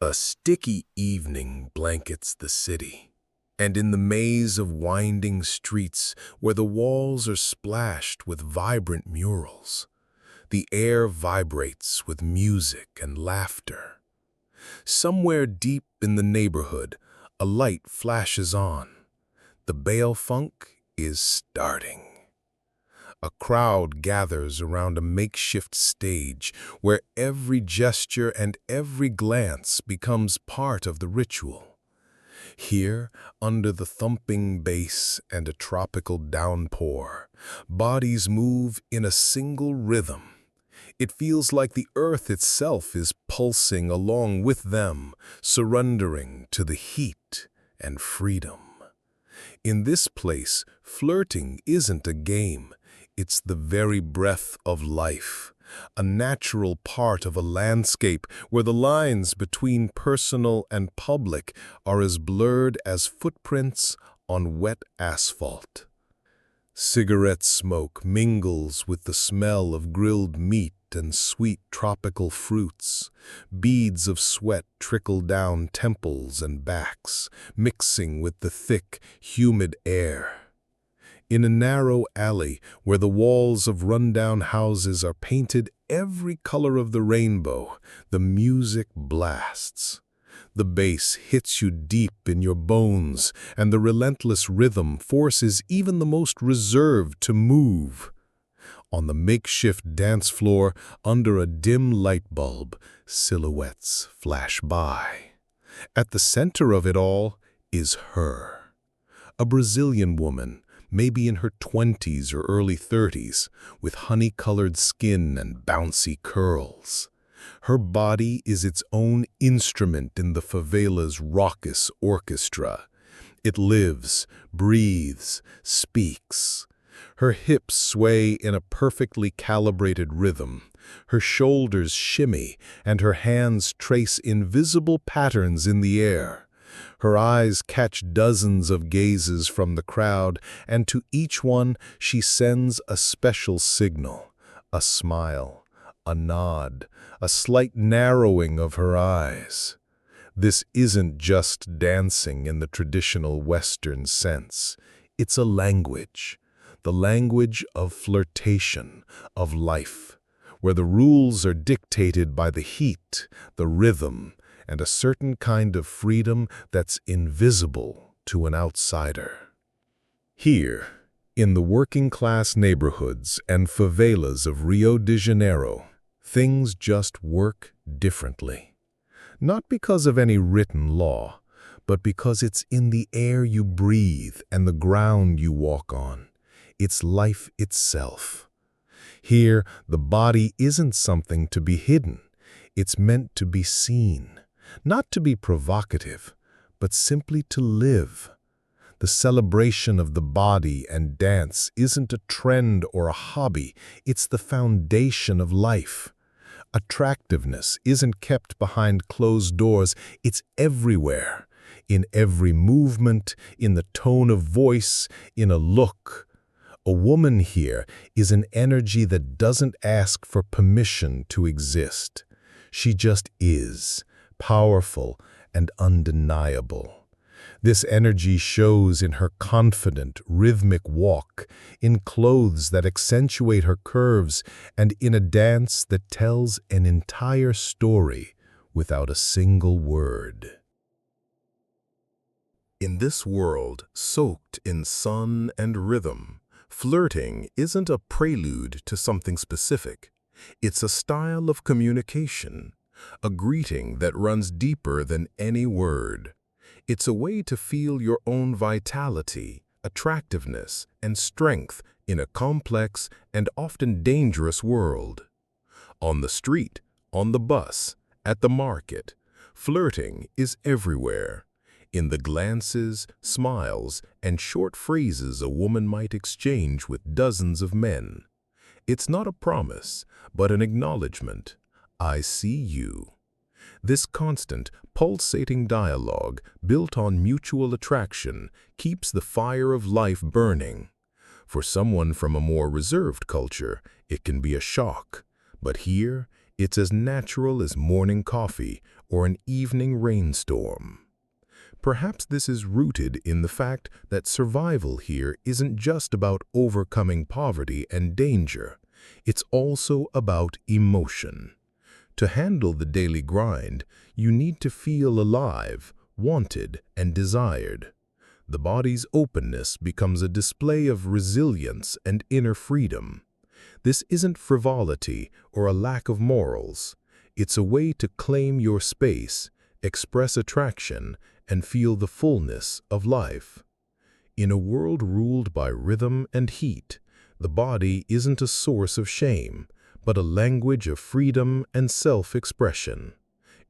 A sticky evening blankets the city, and in the maze of winding streets where the walls are splashed with vibrant murals, the air vibrates with music and laughter. Somewhere deep in the neighborhood, a light flashes on. The Bale Funk is starting. A crowd gathers around a makeshift stage where every gesture and every glance becomes part of the ritual. Here, under the thumping bass and a tropical downpour, bodies move in a single rhythm. It feels like the earth itself is pulsing along with them, surrendering to the heat and freedom. In this place, flirting isn't a game. It's the very breath of life, a natural part of a landscape where the lines between personal and public are as blurred as footprints on wet asphalt. Cigarette smoke mingles with the smell of grilled meat and sweet tropical fruits. Beads of sweat trickle down temples and backs, mixing with the thick, humid air. In a narrow alley where the walls of rundown houses are painted every color of the rainbow, the music blasts. The bass hits you deep in your bones, and the relentless rhythm forces even the most reserved to move. On the makeshift dance floor, under a dim light bulb, silhouettes flash by. At the center of it all is her. A Brazilian woman, maybe in her 20s or early 30s, with honey-colored skin and bouncy curls. Her body is its own instrument in the favela's raucous orchestra. It lives, breathes, speaks. Her hips sway in a perfectly calibrated rhythm. Her shoulders shimmy, and her hands trace invisible patterns in the air. Her eyes catch dozens of gazes from the crowd, and to each one she sends a special signal, a smile, a nod, a slight narrowing of her eyes. This isn't just dancing in the traditional Western sense. It's a language, the language of flirtation, of life, where the rules are dictated by the heat, the rhythm, and a certain kind of freedom that's invisible to an outsider. Here, in the working-class neighborhoods and favelas of Rio de Janeiro, things just work differently. Not because of any written law, but because it's in the air you breathe and the ground you walk on. It's life itself. Here, the body isn't something to be hidden. It's meant to be seen. Not to be provocative, but simply to live. The celebration of the body and dance isn't a trend or a hobby, it's the foundation of life. Attractiveness isn't kept behind closed doors, it's everywhere. In every movement, in the tone of voice, in a look. A woman here is an energy that doesn't ask for permission to exist. She just is. Powerful and undeniable. This energy shows in her confident, rhythmic walk, in clothes that accentuate her curves, and in a dance that tells an entire story without a single word. In this world soaked in sun and rhythm, flirting isn't a prelude to something specific. It's a style of communication. A greeting that runs deeper than any word. It's a way to feel your own vitality, attractiveness, and strength in a complex and often dangerous world. On the street, on the bus, at the market, flirting is everywhere. In the glances, smiles, and short phrases a woman might exchange with dozens of men. It's not a promise, but an acknowledgement. I see you. This constant, pulsating dialogue, built on mutual attraction, keeps the fire of life burning. For someone from a more reserved culture, it can be a shock. But here, it's as natural as morning coffee or an evening rainstorm. Perhaps this is rooted in the fact that survival here isn't just about overcoming poverty and danger. It's also about emotion. To handle the daily grind, you need to feel alive, wanted, and desired. The body's openness becomes a display of resilience and inner freedom. This isn't frivolity or a lack of morals. It's a way to claim your space, express attraction, and feel the fullness of life. In a world ruled by rhythm and heat, the body isn't a source of shame, but a language of freedom and self-expression.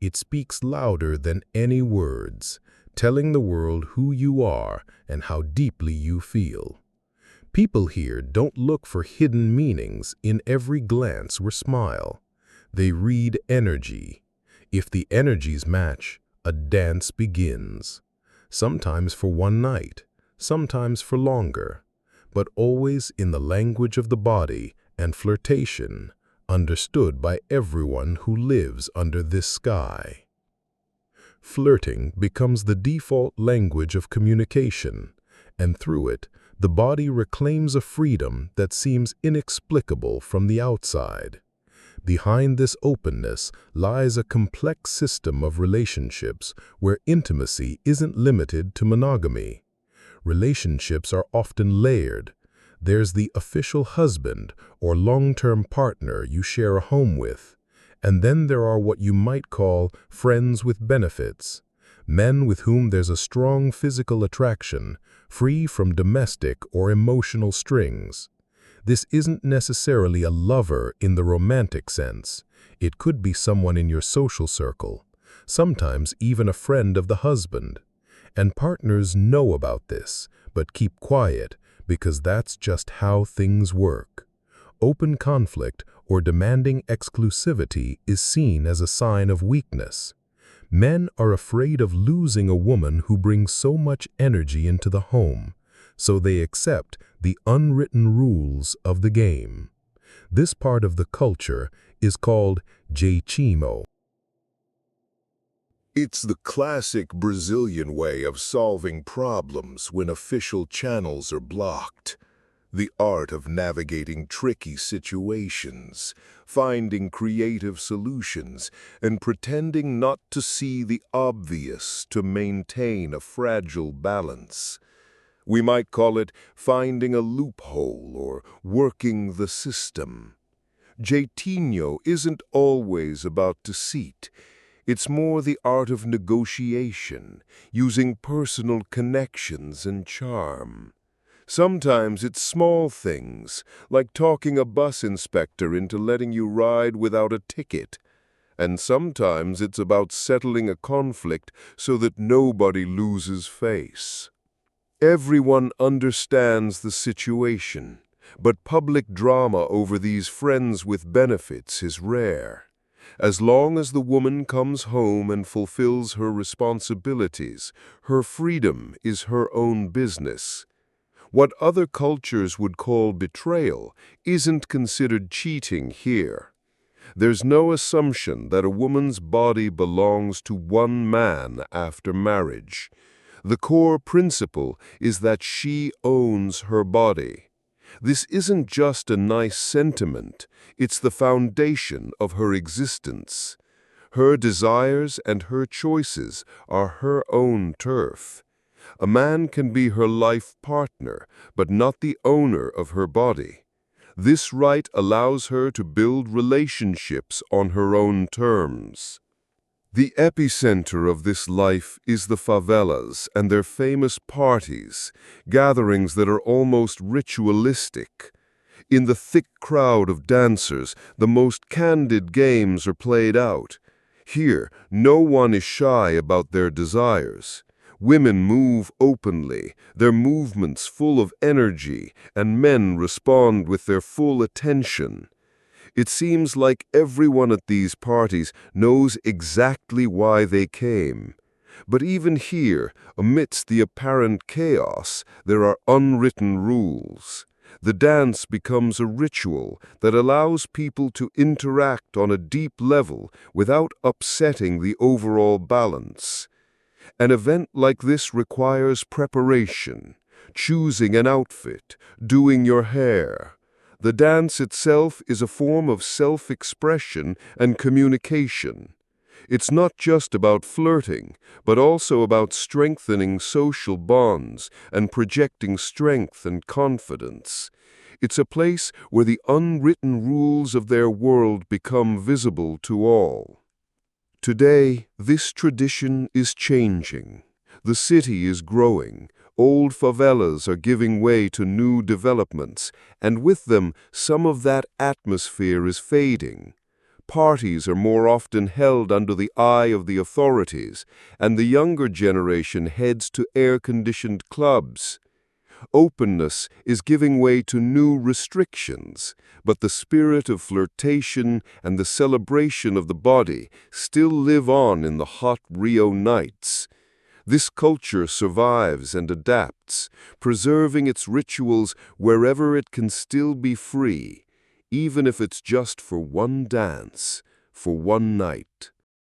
It speaks louder than any words, telling the world who you are and how deeply you feel. People here don't look for hidden meanings in every glance or smile. They read energy. If the energies match, a dance begins. Sometimes for one night, sometimes for longer, but always in the language of the body and flirtation, understood by everyone who lives under this sky. Flirting becomes the default language of communication, and through it, the body reclaims a freedom that seems inexplicable from the outside. Behind this openness lies a complex system of relationships where intimacy isn't limited to monogamy. Relationships are often layered. There's the official husband or long-term partner you share a home with, and then there are what you might call friends with benefits, men with whom there's a strong physical attraction, free from domestic or emotional strings. This isn't necessarily a lover in the romantic sense. It could be someone in your social circle, sometimes even a friend of the husband. And partners know about this, but keep quiet because that's just how things work. Open conflict or demanding exclusivity is seen as a sign of weakness. Men are afraid of losing a woman who brings so much energy into the home, so they accept the unwritten rules of the game. This part of the culture is called jeitismo. It's the classic Brazilian way of solving problems when official channels are blocked. The art of navigating tricky situations, finding creative solutions, and pretending not to see the obvious to maintain a fragile balance. We might call it finding a loophole or working the system. Jeitinho isn't always about deceit. It's more the art of negotiation, using personal connections and charm. Sometimes it's small things, like talking a bus inspector into letting you ride without a ticket. And sometimes it's about settling a conflict so that nobody loses face. Everyone understands the situation, but public drama over these friends with benefits is rare. As long as the woman comes home and fulfills her responsibilities, her freedom is her own business. What other cultures would call betrayal isn't considered cheating here. There's no assumption that a woman's body belongs to one man after marriage. The core principle is that she owns her body. This isn't just a nice sentiment, it's the foundation of her existence. Her desires and her choices are her own turf. A man can be her life partner, but not the owner of her body. This right allows her to build relationships on her own terms. The epicenter of this life is the favelas and their famous parties, gatherings that are almost ritualistic. In the thick crowd of dancers, the most candid games are played out. Here, no one is shy about their desires. Women move openly, their movements full of energy, and men respond with their full attention. It seems like everyone at these parties knows exactly why they came. But even here, amidst the apparent chaos, there are unwritten rules. The dance becomes a ritual that allows people to interact on a deep level without upsetting the overall balance. An event like this requires preparation, choosing an outfit, doing your hair. The dance itself is a form of self-expression and communication. It's not just about flirting, but also about strengthening social bonds and projecting strength and confidence. It's a place where the unwritten rules of their world become visible to all. Today, this tradition is changing. The city is growing. Old favelas are giving way to new developments, and with them, some of that atmosphere is fading. Parties are more often held under the eye of the authorities, and the younger generation heads to air-conditioned clubs. Openness is giving way to new restrictions, but the spirit of flirtation and the celebration of the body still live on in the hot Rio nights. This culture survives and adapts, preserving its rituals wherever it can still be free, even if it's just for one dance, for one night.